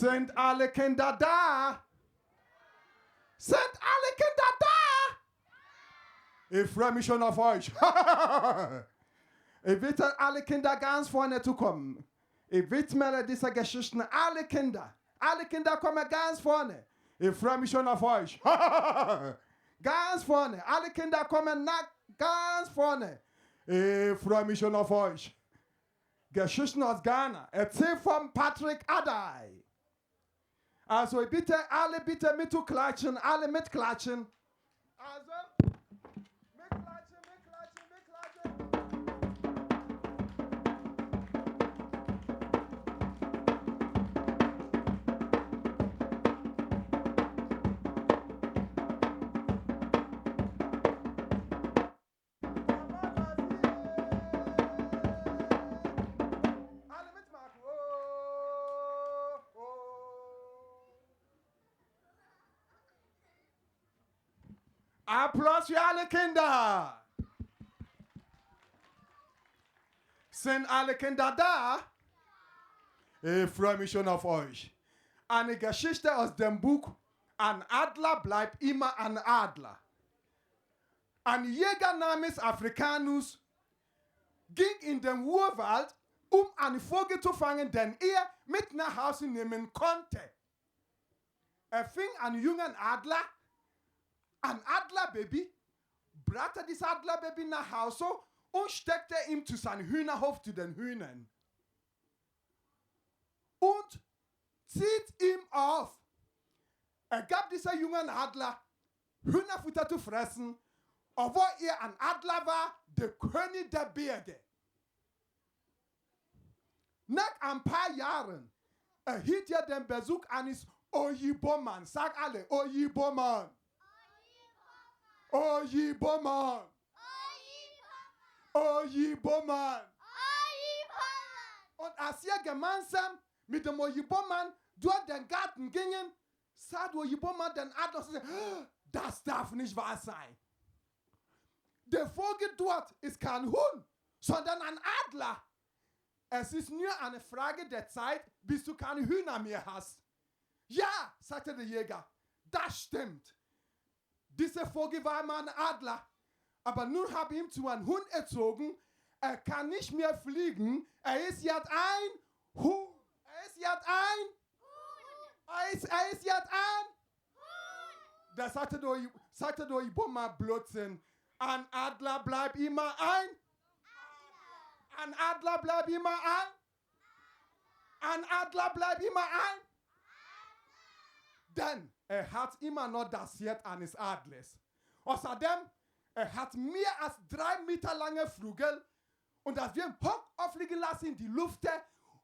Sind alle Kinder da? Sind alle Kinder da? Ich freue mich schon auf euch. Ich bitte alle Kinder ganz vorne zu kommen. Ich widme diese Geschichten alle Kinder. Alle Kinder kommen ganz vorne. Ich freue mich schon auf euch. Ganz vorne. Alle Kinder kommen ganz vorne. Ich freue mich schon auf euch. Geschichten aus Ghana. Erzählt von Patrick Adai. Also ich bitte alle bitte mitklatschen. Alle mitklatschen. Also mitklatschen, mitklatschen, mitklatschen. Applaus für alle Kinder. Sind alle Kinder da? Ich freue mich schon auf euch. Eine Geschichte aus dem Buch Ein Adler bleibt immer ein Adler. Ein Jäger namens Africanus ging in den Urwald, um einen Vogel zu fangen, den er mit nach Hause nehmen konnte. Er fing einen jungen Adler, ein Adlerbaby, brachte dieses Adlerbaby nach Hause und steckte ihn zu seinem Hühnerhof zu den Hühnern. Und zieht ihm auf. Er gab dieser jungen Adler Hühnerfutter zu fressen, obwohl er ein Adler war, der König der Berge. Nach ein paar Jahren erhielt er den Besuch eines Ojiboman. Sag alle, Ojiboman. Ojiboman. Ojiboman. Und als sie gemeinsam mit dem Ojiboman durch den Garten gingen, sah der Ojiboman den Adler und sagte, das darf nicht wahr sein. Der Vogel dort ist kein Huhn, sondern ein Adler. Es ist nur eine Frage der Zeit, bis du keine Hühner mehr hast. Ja, sagte der Jäger, das stimmt. Dieser Vogel war immer ein Adler, aber nun habe ich ihn zu einem Hund erzogen. Er kann nicht mehr fliegen. Er ist jetzt ein Huhn. Er ist jetzt ein Huhn. Er ist jetzt ein Huhn. Da sagte der Iboma Blödsinn. Ein Adler bleibt immer ein. Ein Adler bleibt immer ein. Ein Adler bleibt immer ein. Denn er hat immer noch das Herz eines Adlers. Außerdem, er hat mehr als 3 Meter lange Flügel und das wir ihn hoch aufliegen lassen in die Luft,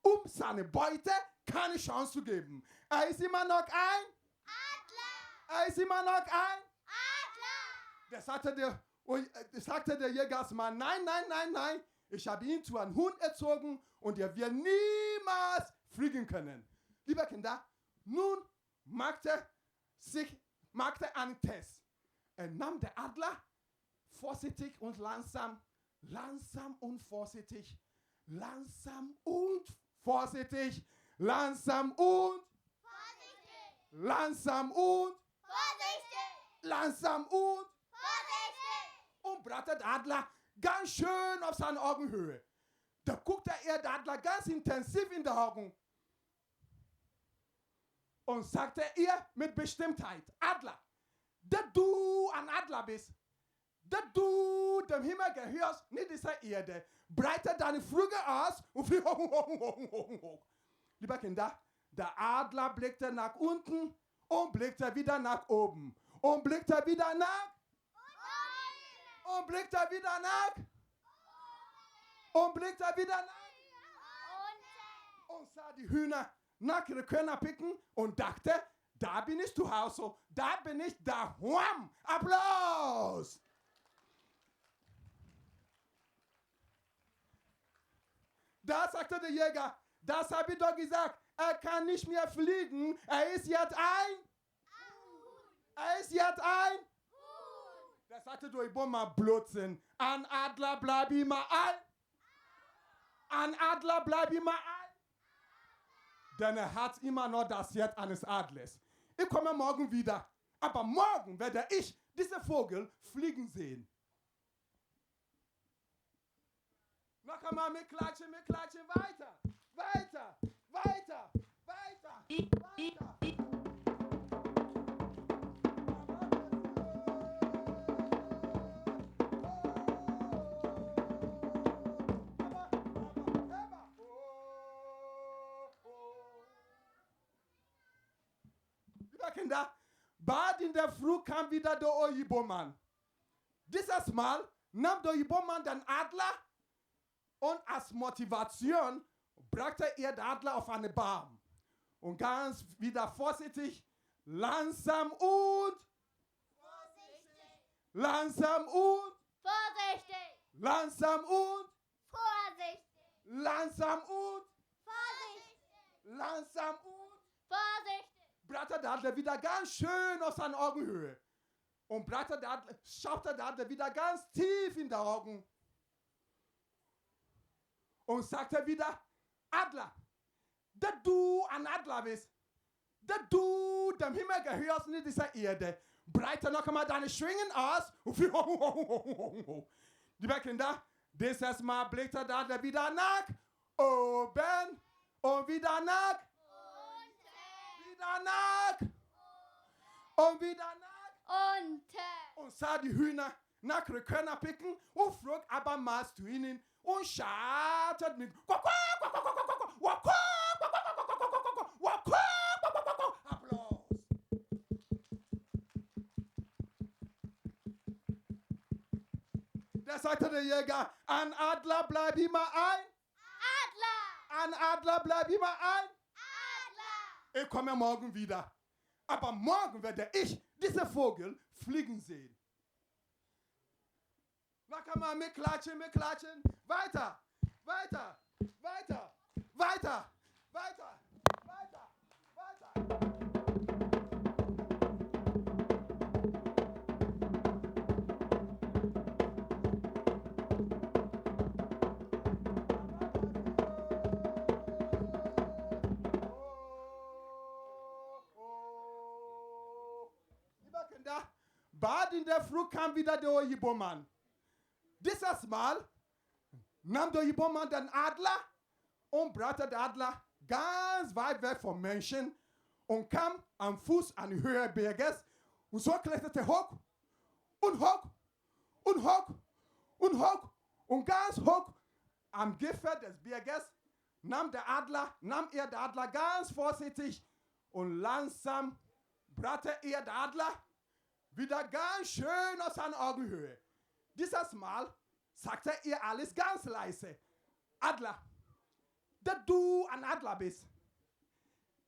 um seine Beute keine Chance zu geben. Er ist immer noch ein Adler. Er ist immer noch ein Adler. Das sagte der Jägersmann, nein. Ich habe ihn zu einem Hund erzogen und er wird niemals fliegen können. Liebe Kinder, nun machte einen Test. Er nahm den Adler vorsichtig und langsam und vorsichtig, langsam und vorsichtig, langsam und vorsichtig, langsam und vorsichtig, langsam und vorsichtig und brachte den Adler ganz schön auf seine Augenhöhe. Da guckte er den Adler ganz intensiv in die Augen und sagte ihr mit Bestimmtheit, Adler, dass du ein Adler bist, dass du dem Himmel gehörst, nicht dieser Erde, breite deine Flügel aus und flieg hoch. Lieber Kinder, der Adler blickte nach unten und blickte wieder nach oben und blickte wieder nach und blickte wieder nach und blickte wieder nach und sah die Hühner nach ihre Körner picken und dachte, da bin ich zu Hause, da bin ich da. Wham! Applaus! Da sagte der Jäger, das habe ich doch gesagt, er kann nicht mehr fliegen, er ist jetzt ein Da sagte der Iboma Blödsinn, ein Adler bleibt immer ein Adler bleibt immer ein denn er hat immer noch das Herz eines Adlers. Ich komme morgen wieder, aber morgen werde ich diesen Vogel fliegen sehen. Noch einmal mit klatschen, weiter, weiter, weiter, weiter, weiter. Liebe Kinder, bald in der Früh kam wieder der Ojibo-Mann. Dieses Mal nahm der Ojibo-Mann den Adler und als Motivation brachte er den Adler auf einen Baum. Und ganz wieder vorsichtig, langsam und vorsichtig. Langsam und Vorsichtig! langsam und Vorsichtig! langsam und Vorsichtig! langsam und Vorsichtig! brachte der Adler wieder ganz schön aus seiner Augenhöhe. Und schaute der Adler wieder ganz tief in die Augen. Und sagte wieder, Adler, dass du ein Adler bist, dass du dem Himmel gehörst, nicht dieser Erde. Breite noch einmal deine Schwingen aus. Liebe Kinder, dieses Mal blickte der Adler wieder nach oben und wieder nach wieder nach und wieder nach und sah die Hühner nach Körner picken und flog abermals zu ihnen und schaute mit Applaus. Da sagte der Jäger, ein Adler bleibt immer ein. Adler! Ein Adler bleibt immer ein. Adler! Ich komme morgen wieder. Aber morgen werde ich diesen Vogel fliegen sehen. Noch einmal mit klatschen. Weiter, weiter, weiter, weiter, weiter, weiter, weiter. Liebe Kinder, bald in der Früh kam wieder der Ojibo-Mann. Dieses Mal nahm der Ojibo-Mann den Adler und brachte den Adler ganz weit weg vom Menschen und kam am Fuß an die Höhe des Berges und so kletterte hoch und hoch und hoch und hoch und ganz hoch am Gipfel des Berges nahm er den Adler ganz vorsichtig und langsam brachte er den Adler wieder ganz schön aus seiner Augenhöhe. Dieses Mal sagte er alles ganz leise. Adler, dass du ein Adler bist,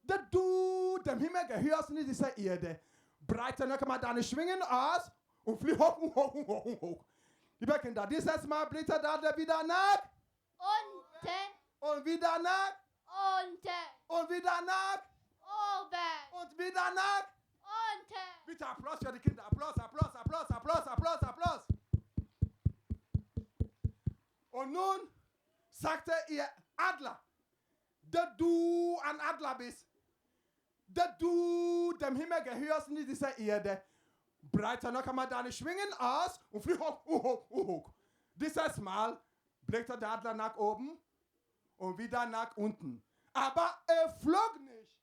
dass du dem Himmel gehörst, nicht dieser Erde. Breite noch einmal deine Schwingen aus und flieh hoch und hoch und hoch und hoch. Liebe Kinder, dieses Mal blickte der Adler wieder nach. Unten! Und wieder nach. Unten! Und wieder nach. Oben! Und wieder nach. Unten! Bitte Applaus für die Kinder. Applaus. Und nun sagte ihr Adler, dass du ein Adler bist, dass du dem Himmel gehörst, nicht dieser Erde. Breite noch einmal deine Schwingen aus und flieh hoch, hoch. Dieses Mal blickte der Adler nach oben und wieder nach unten. Aber er flog nicht.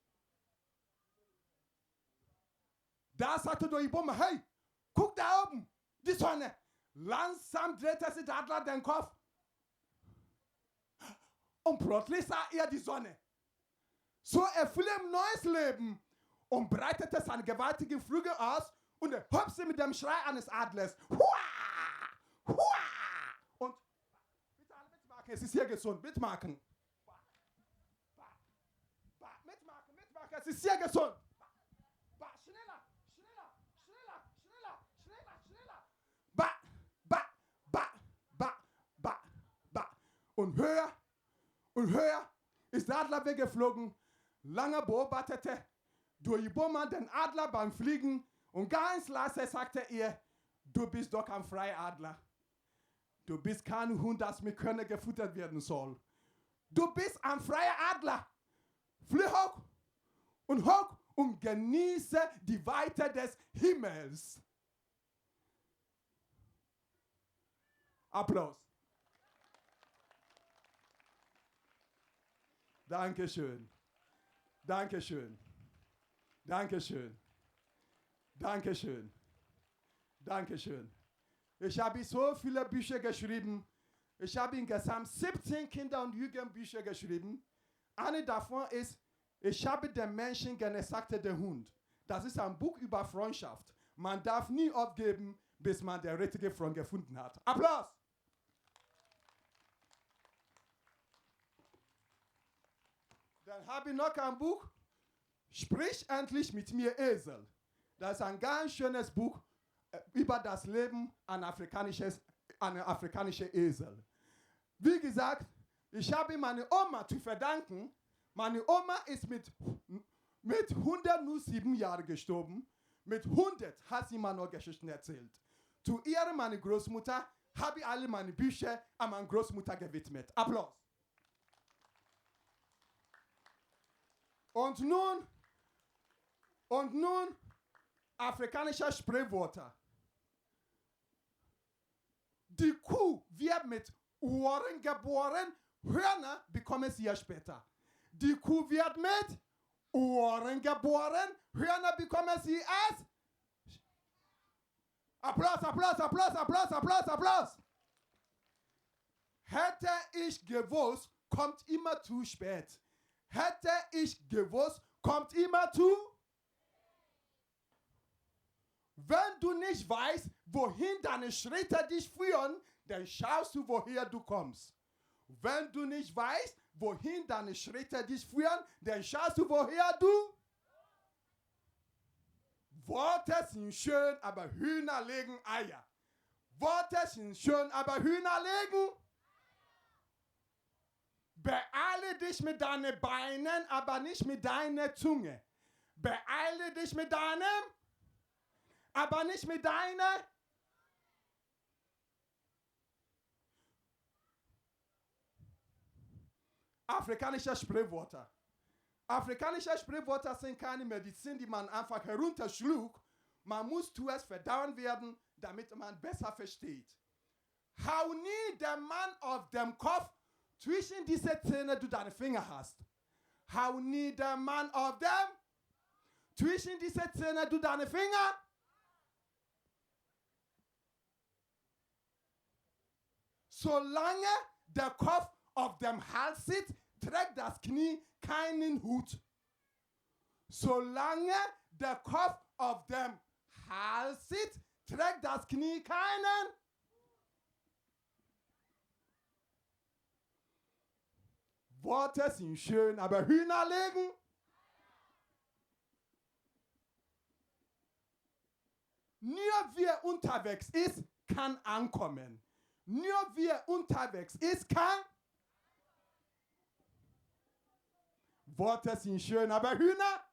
Da sagte der Ojibo-Mann, hey, guck da oben, die Sonne. Langsam drehte sich der Adler den Kopf. Und plötzlich sah er die Sonne. So erfiel ihm neues Leben und breitete seine gewaltigen Flügel aus und er hob sie mit dem Schrei eines Adlers. Hua! Hua! Und bitte alle mitmachen, es ist hier gesund. Mitmachen. Mitmachen, es ist sehr gesund. Schneller. Und höher ist der Adler weggeflogen. Lange beobachtete der Ojibo-Mann den Adler beim Fliegen und ganz leise sagte er, du bist doch ein Freiadler. Du bist kein Hund, das mit Körner gefuttert werden soll. Du bist ein freier Adler. Flieh hoch und genieße die Weite des Himmels. Applaus. Dankeschön. Dankeschön. Dankeschön. Dankeschön. Dankeschön. Ich habe so viele Bücher geschrieben. Ich habe insgesamt 17 Kinder- und Jugendbücher geschrieben. Eine davon ist, ich habe den Menschen gerne, sagte der Hund. Das ist ein Buch über Freundschaft. Man darf nie aufgeben, bis man den richtigen Freund gefunden hat. Applaus! Dann habe ich noch ein Buch, Sprich endlich mit mir, Esel. Das ist ein ganz schönes Buch über das Leben einer afrikanischen Esel. Wie gesagt, ich habe meine Oma zu verdanken. Meine Oma ist mit 107 Jahren gestorben. Mit 100 hat sie mir noch Geschichten erzählt. Zu ihr, meine Großmutter, habe ich alle meine Bücher an meine Großmutter gewidmet. Applaus. Und nun afrikanische Sprichwörter. Die Kuh wird mit Ohren geboren, Hörner bekommen sie ja später. Die Kuh wird mit Ohren geboren, Hörner bekommen sie erst. Applaus, Applaus, Applaus, Applaus, Applaus, Applaus. Hätte ich gewusst, kommt immer zu spät. Hätte ich gewusst, kommt immer zu. Wenn du nicht weißt, wohin deine Schritte dich führen, dann schaust du, woher du kommst. Wenn du nicht weißt, wohin deine Schritte dich führen, dann schaust du, woher du. Worte sind schön, aber Hühner legen Eier. Worte sind schön, aber Hühner legen. Beeile dich mit deinen Beinen, aber nicht mit deiner Zunge. Beeile dich mit deinem, aber nicht mit deiner. Afrikanische Sprichwörter. Afrikanische Sprichwörter sind keine Medizin, die man einfach herunterschlug. Man muss zuerst verdauen werden, damit man besser versteht. Hau nie den Mann auf dem Kopf, zwischen diese Zähne du deine Finger hast. Hau nie den Mann auf dem, zwischen diese Zähne du deine Finger. Solange der Kopf auf dem Hals sitzt, trägt das Knie keinen Hut. Solange der Kopf auf dem Hals sitzt, trägt das Knie keinen Hut. Worte sind schön, aber Hühner legen. Nur wer unterwegs ist, kann ankommen. Nur wer unterwegs ist, kann. Worte sind schön, aber Hühner.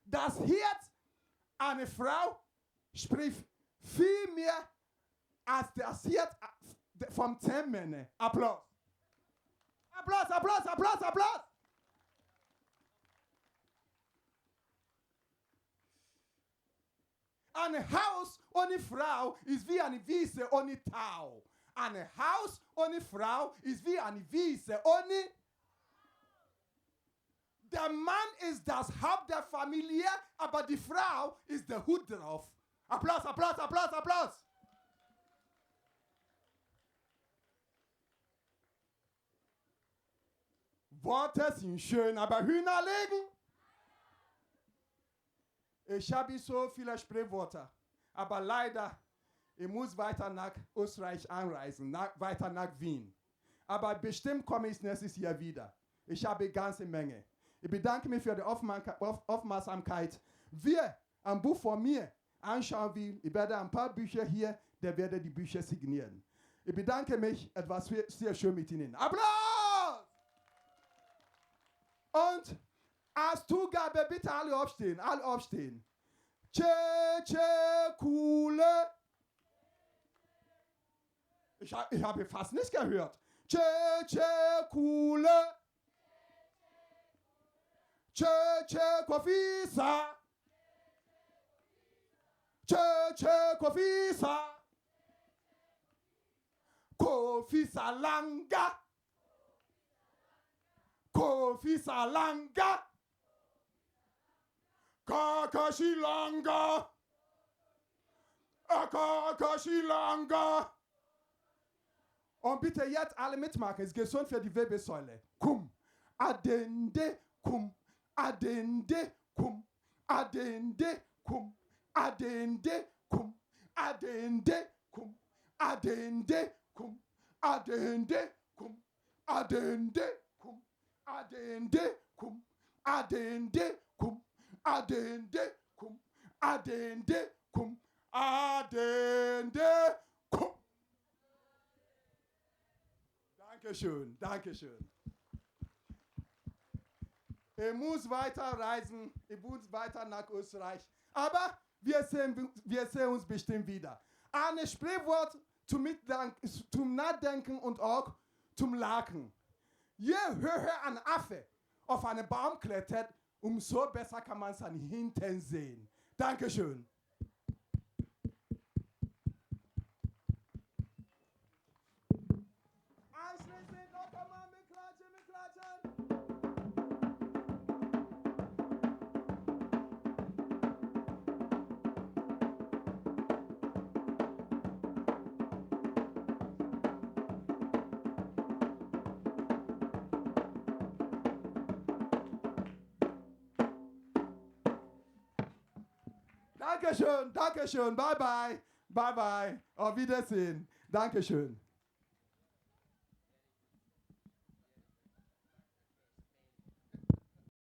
Das Herz einer Frau spricht viel mehr als das Herz vom 10 Männern. Applaus. Applaus, Applaus, Applaus, Applaus. Ein Haus ohne Frau ist wie eine Wiese ohne Tau. Ein Haus ohne Frau ist wie eine Wiese ohne. Der Mann ist das Haupt der Familie, aber die Frau ist der Hut drauf. Applaus, Applaus, Applaus, Applaus. Worte sind schön, aber Hühner legen. Ich habe so viele Sprichwörter, aber leider, ich muss weiter nach Österreich anreisen, weiter nach Wien. Aber bestimmt komme ich nächstes Jahr wieder. Ich habe eine ganze Menge. Ich bedanke mich für die Aufmerksamkeit. Wer ein Buch von mir anschauen will, ich werde ein paar Bücher hier, der werde die Bücher signieren. Ich bedanke mich, etwas sehr schön mit Ihnen. Applaus! Und als Zugabe bitte alle aufstehen, alle aufstehen. Che, che, coole. Ich habe fast nicht gehört. Che, che, coole. Che, che, kofisa. Che, che, kofisa. Kofisa langa. Kofisa langa. Kakashilanga. Kakashilanga. Und bitte jetzt alle mitmachen. Es ist gesund für die Wirbelsäule. Kum. Adende. Kum. Adende. Kum. Adende. Kum. Adende. Kum. Adende. Kum. Adende. Kum. Adende. Kum. Adende. Kum. Adende. Kum. Adende. Kum. Adende. Kum. Adende. Kum. Adende. Kum. Dankeschön, Dankeschön. Ich muss weiter reisen, ich muss weiter nach Österreich. Aber wir sehen uns bestimmt wieder. Ein Sprichwort zum Nachdenken und auch zum Lachen. Je höher ein Affe auf einen Baum klettert, umso besser kann man seinen Hintern sehen. Dankeschön. Anschließend noch einmal mit Klatschen, mit Klatschen. Dankeschön, Dankeschön, bye bye, bye bye, auf Wiedersehen, Dankeschön.